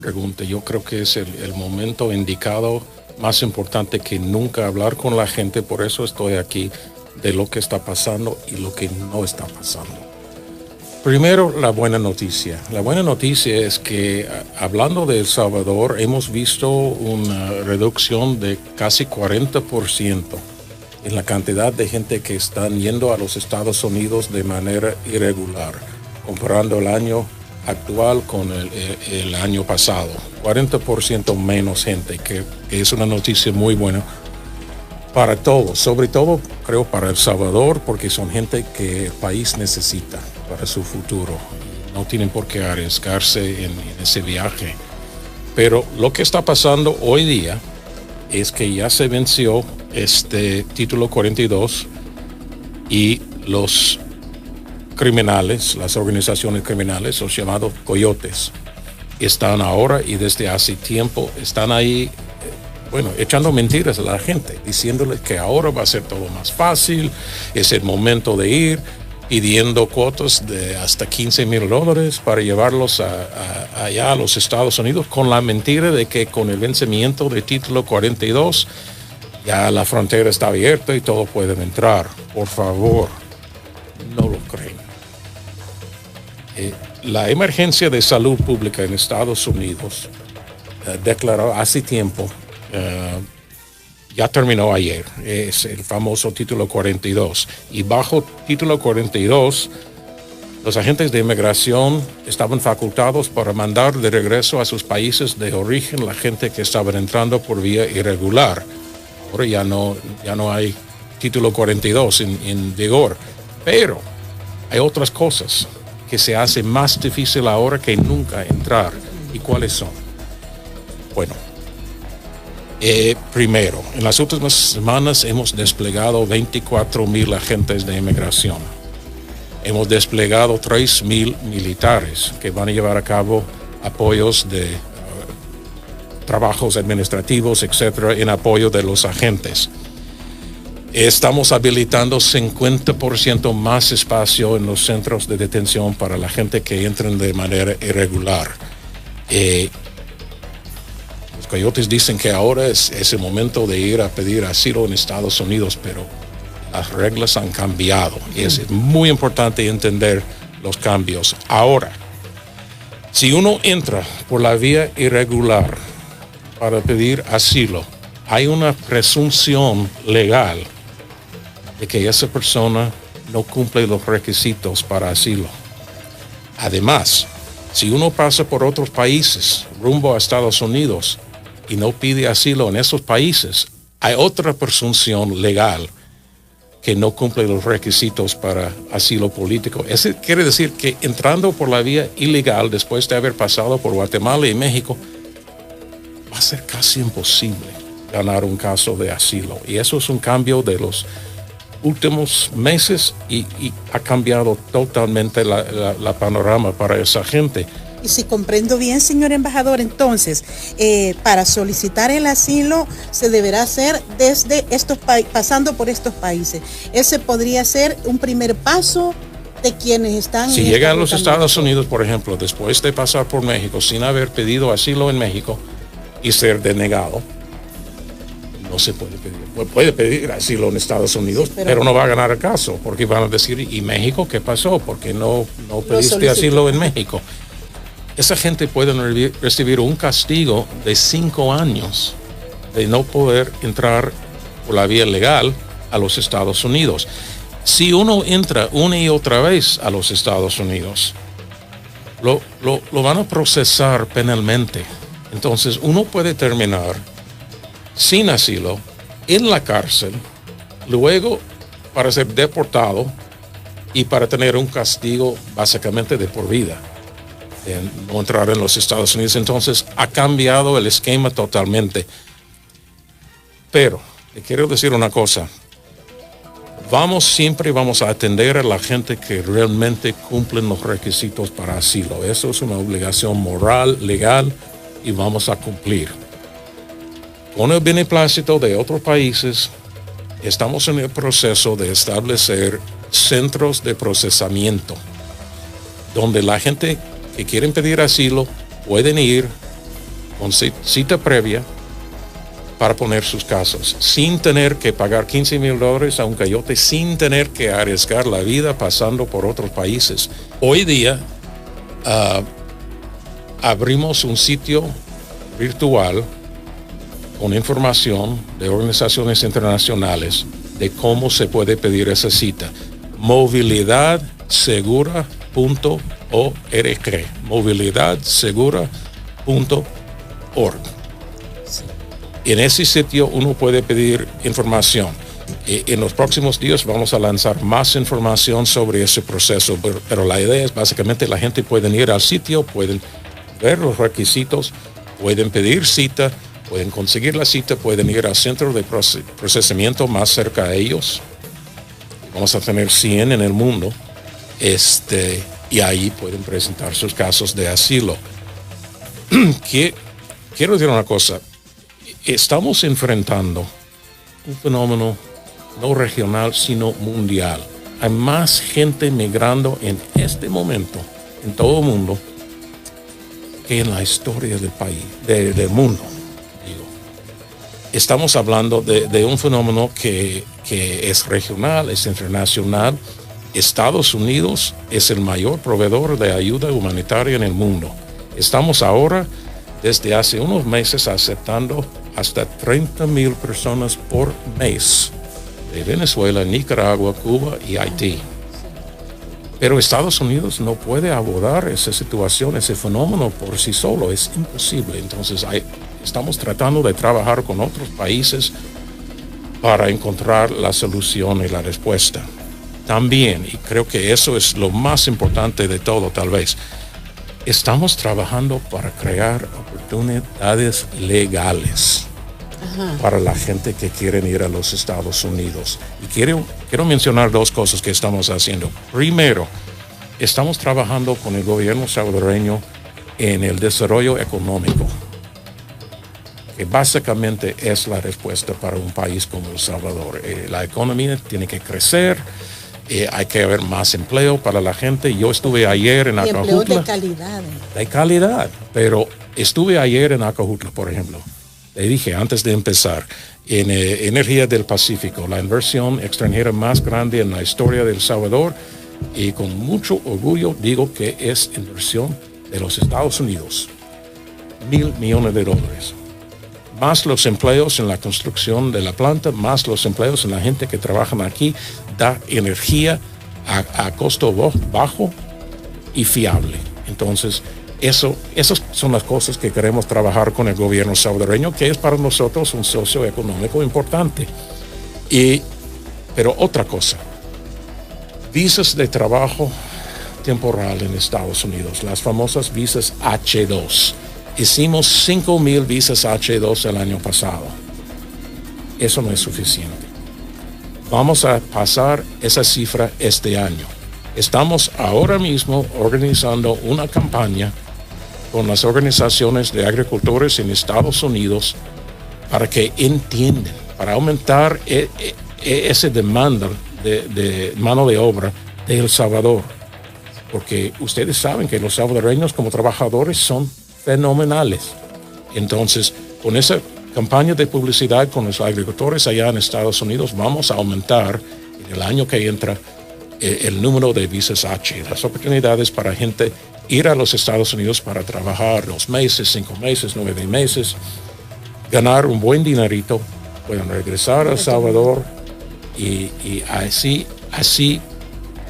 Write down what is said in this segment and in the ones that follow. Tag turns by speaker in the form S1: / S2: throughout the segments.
S1: Pregunta, yo creo que es el momento indicado, más importante que nunca, hablar con la gente. Por eso estoy aquí, de lo que está pasando y lo que no está pasando. Primero, la buena noticia. La buena noticia es que, hablando de El Salvador, hemos visto una reducción de casi 40% en la cantidad de gente que están yendo a los Estados Unidos de manera irregular, comparando el año actual con el año pasado. 40% menos gente, que es una noticia muy buena para todos, sobre todo creo para El Salvador, porque son gente que el país necesita para su futuro. No tienen por qué arriesgarse en ese viaje. Pero lo que está pasando hoy día es que ya se venció este título 42 y los criminales, las organizaciones criminales, los llamados coyotes, están ahora y desde hace tiempo están ahí, echando mentiras a la gente, diciéndole que ahora va a ser todo más fácil, es el momento de ir, pidiendo cuotas de hasta $15,000 para llevarlos allá a los Estados Unidos, con la mentira de que con el vencimiento del título 42 ya la frontera está abierta y todos pueden entrar. Por favor, no lo creen. La emergencia de salud pública en Estados Unidos declaró hace tiempo, ya terminó ayer, es el famoso título 42. Y bajo título 42, los agentes de inmigración estaban facultados para mandar de regreso a sus países de origen la gente que estaban entrando por vía irregular. Ahora ya no hay título 42 en vigor, pero hay otras cosas que se hace más difícil ahora que nunca entrar. ¿Y cuáles son? Bueno, primero, en las últimas semanas hemos desplegado 24,000 agentes de inmigración. Hemos desplegado 3,000 militares que van a llevar a cabo apoyos de trabajos administrativos, etcétera, en apoyo de los agentes. Estamos habilitando 50% más espacio en los centros de detención para la gente que entren de manera irregular. Los coyotes dicen que ahora es el momento de ir a pedir asilo en Estados Unidos, pero las reglas han cambiado y es muy importante entender los cambios. Ahora, si uno entra por la vía irregular para pedir asilo, hay una presunción legal de que esa persona no cumple los requisitos para asilo. Además, si uno pasa por otros países rumbo a Estados Unidos y no pide asilo en esos países, hay otra presunción legal que no cumple los requisitos para asilo político. Eso quiere decir que entrando por la vía ilegal después de haber pasado por Guatemala y México, va a ser casi imposible ganar un caso de asilo. Y eso es un cambio de los últimos meses y ha cambiado totalmente la panorama para esa gente.
S2: Y si comprendo bien, señor embajador, entonces, para solicitar el asilo se deberá hacer desde pasando por estos países. Ese podría ser un primer paso de quienes están...
S1: Si llegan a los Estados Unidos, por ejemplo, después de pasar por México sin haber pedido asilo en México y ser denegado, no se puede pedir. Puede pedir asilo en Estados Unidos, sí, pero no va a ganar el caso, porque van a decir, ¿y México qué pasó? ¿Por qué no pediste asilo en México? Esa gente puede recibir un castigo de 5 años de no poder entrar por la vía legal a los Estados Unidos. Si uno entra una y otra vez a los Estados Unidos, lo van a procesar penalmente. Entonces uno puede terminar sin asilo en la cárcel, luego para ser deportado y para tener un castigo básicamente de por vida, de no entrar en los Estados Unidos. Entonces ha cambiado el esquema totalmente. Pero le quiero decir una cosa: siempre vamos a atender a la gente que realmente cumplen los requisitos para asilo. Eso es una obligación moral, legal, y vamos a cumplir. Con el beneplácito de otros países, estamos en el proceso de establecer centros de procesamiento, donde la gente que quieren pedir asilo pueden ir, con cita previa para poner sus casos, sin tener que pagar $15,000 a un coyote, sin tener que arriesgar la vida pasando por otros países. Hoy día abrimos un sitio virtual con información de organizaciones internacionales de cómo se puede pedir esa cita. Movilidadsegura.org. Movilidadsegura.org. En ese sitio uno puede pedir información. En los próximos días vamos a lanzar más información sobre ese proceso, pero la idea es básicamente la gente puede ir al sitio, pueden ver los requisitos, pueden pedir cita, pueden conseguir la cita, pueden ir al centro de procesamiento más cerca a ellos. Vamos a tener 100 en el mundo, y ahí pueden presentar sus casos de asilo. Quiero decir una cosa. Estamos enfrentando un fenómeno no regional, sino mundial. Hay más gente migrando en este momento, en todo el mundo, que en la historia del país, del mundo. Digo. Estamos hablando de un fenómeno que es regional, es internacional. Estados Unidos es el mayor proveedor de ayuda humanitaria en el mundo. Estamos ahora, desde hace unos meses, aceptando hasta 30,000 personas por mes de Venezuela, Nicaragua, Cuba y Haití. Pero Estados Unidos no puede abordar esa situación, ese fenómeno por sí solo, es imposible. Entonces estamos tratando de trabajar con otros países para encontrar la solución y la respuesta. También, y creo que eso es lo más importante de todo tal vez, estamos trabajando para crear oportunidades legales para la gente que quiere ir a los Estados Unidos. Y quiero mencionar dos cosas que estamos haciendo. Primero, estamos trabajando con el gobierno salvadoreño en el desarrollo económico, que básicamente es la respuesta para un país como El Salvador. La economía tiene que crecer. Hay que haber más empleo para la gente. Yo estuve ayer en Acajutla.
S2: Empleo de calidad.
S1: De calidad. Pero estuve ayer en Acajutla, por ejemplo. Le dije antes de empezar, en Energía del Pacífico, la inversión extranjera más grande en la historia de El Salvador, y con mucho orgullo digo que es inversión de los Estados Unidos. $1,000 millones. Más los empleos en la construcción de la planta, más los empleos en la gente que trabaja aquí, da energía a costo bajo y fiable. Entonces, esas son las cosas que queremos trabajar con el gobierno salvadoreño, que es para nosotros un socio económico importante. Pero otra cosa, visas de trabajo temporal en Estados Unidos, las famosas visas H2. Hicimos 5,000 visas H2 el año pasado. Eso no es suficiente. Vamos a pasar esa cifra este año. Estamos ahora mismo organizando una campaña con las organizaciones de agricultores en Estados Unidos para que entiendan, para aumentar esa demanda de mano de obra de El Salvador. Porque ustedes saben que los salvadoreños como trabajadores son fenomenales. Entonces, con esa campaña de publicidad con los agricultores allá en Estados Unidos, vamos a aumentar en el año que entra el número de visas H, las oportunidades para gente ir a los Estados Unidos para trabajar 2 meses, 5 meses, 9 meses, ganar un buen dinerito, pueden regresar a El Salvador y así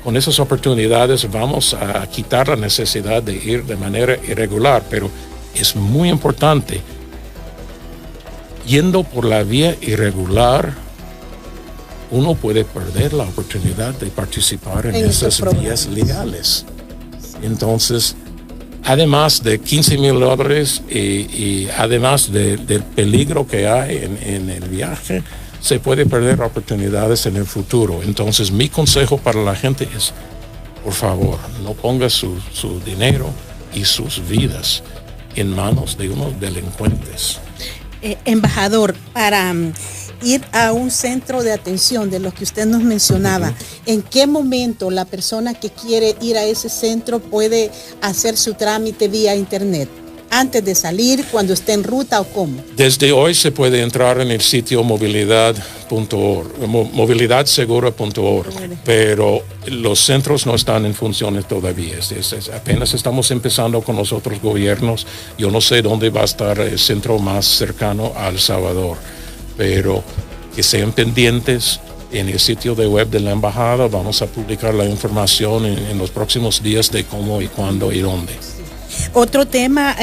S1: con esas oportunidades vamos a quitar la necesidad de ir de manera irregular, pero es muy importante. Yendo por la vía irregular, uno puede perder la oportunidad de participar en esas vías legales. Entonces, además de $15,000 y además del peligro que hay en el viaje, se puede perder oportunidades en el futuro. Entonces, mi consejo para la gente es, por favor, no ponga su dinero y sus vidas en manos de unos delincuentes.
S2: Embajador, para ir a un centro de atención de los que usted nos mencionaba, ¿en qué momento la persona que quiere ir a ese centro puede hacer su trámite vía internet? antes de salir, cuando esté en ruta o cómo?
S1: Desde hoy se puede entrar en el sitio movilidad.org, movilidadsegura.org, pero los centros no están en funciones todavía. Apenas estamos empezando con los otros gobiernos. Yo no sé dónde va a estar el centro más cercano a El Salvador, pero que sean pendientes. En el sitio de web de la embajada vamos a publicar la información en los próximos días de cómo y cuándo y dónde.
S2: Otro tema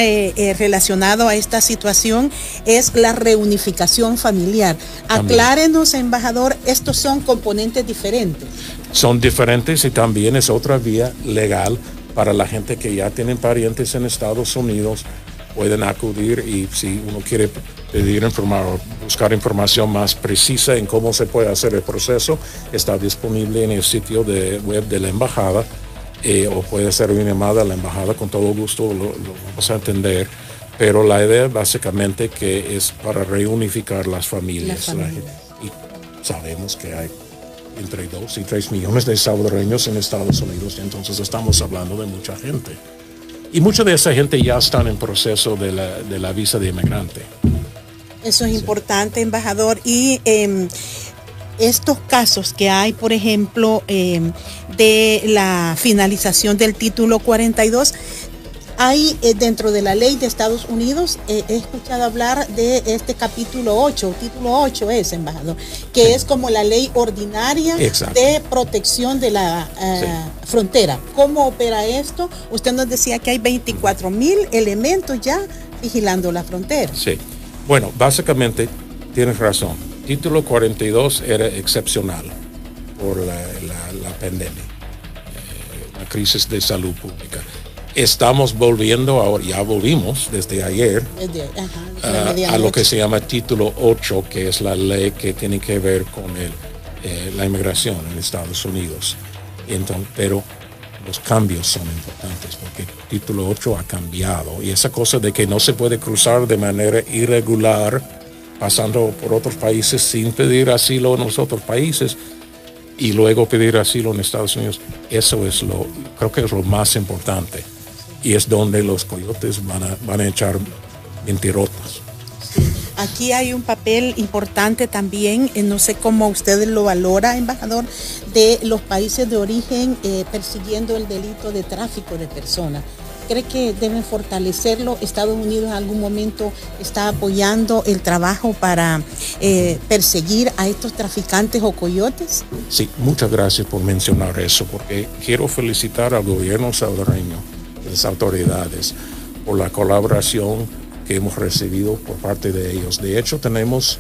S2: relacionado a esta situación es la reunificación familiar. Aclárenos, embajador, estos son componentes diferentes.
S1: Son diferentes y también es otra vía legal para la gente que ya tienen parientes en Estados Unidos. Pueden acudir y si uno quiere pedir buscar información más precisa en cómo se puede hacer el proceso, está disponible en el sitio de web de la embajada. O puede ser una llamada a la embajada, con todo gusto lo vamos a entender, pero la idea básicamente que es para reunificar las familias. Y sabemos que hay entre 2 y 3 millones de salvadoreños en Estados Unidos, y entonces estamos hablando de mucha gente. Y mucha de esa gente ya están en proceso de la visa de inmigrante.
S2: Eso es importante, embajador. Y estos casos que hay, por ejemplo, de la finalización del título 42, hay dentro de la ley de Estados Unidos, he escuchado hablar de este capítulo 8, título 8 es, embajador, que es como la ley ordinaria de protección de la frontera. ¿Cómo opera esto? Usted nos decía que hay 24,000 elementos ya vigilando la frontera.
S1: Sí, bueno, básicamente tienes razón. Título 42 era excepcional por la pandemia, la crisis de salud pública. Estamos volviendo ahora, ya volvimos desde ayer, a lo que se llama título 8, que es la ley que tiene que ver con la inmigración en Estados Unidos. Entonces, pero los cambios son importantes porque el título 8 ha cambiado, y esa cosa de que no se puede cruzar de manera irregular pasando por otros países sin pedir asilo en los otros países y luego pedir asilo en Estados Unidos, eso es creo que es lo más importante, y es donde los coyotes van a echar mentirotas.
S2: Aquí hay un papel importante también, no sé cómo usted lo valora, embajador, de los países de origen persiguiendo el delito de tráfico de personas. ¿Cree que deben fortalecerlo? ¿Estados Unidos en algún momento está apoyando el trabajo para perseguir a estos traficantes o coyotes?
S1: Sí, muchas gracias por mencionar eso, porque quiero felicitar al gobierno salvadoreño, a las autoridades, por la colaboración que hemos recibido por parte de ellos. De hecho, tenemos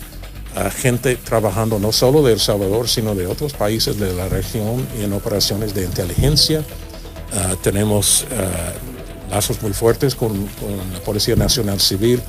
S1: gente trabajando no solo de El Salvador, sino de otros países de la región y en operaciones de inteligencia. Tenemos lazos muy fuertes con la Policía Nacional Civil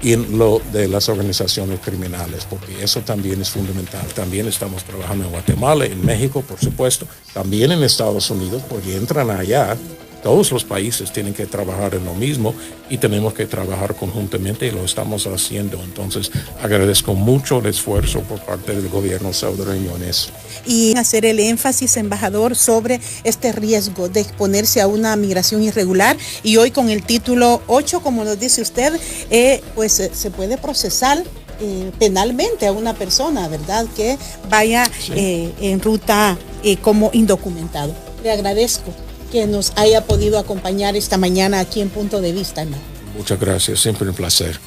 S1: y en lo de las organizaciones criminales, porque eso también es fundamental. También estamos trabajando en Guatemala, en México, por supuesto, también en Estados Unidos, porque entran allá. Todos los países tienen que trabajar en lo mismo y tenemos que trabajar conjuntamente, y lo estamos haciendo. Entonces, agradezco mucho el esfuerzo por parte del gobierno salvadoreño en eso.
S2: Y hacer el énfasis, embajador, sobre este riesgo de exponerse a una migración irregular. Y hoy con el título 8, como nos dice usted, pues se puede procesar penalmente a una persona, ¿verdad?, que vaya en ruta como indocumentado. Le agradezco que nos haya podido acompañar esta mañana aquí en Punto de Vista, ¿no?
S1: Muchas gracias, siempre un placer.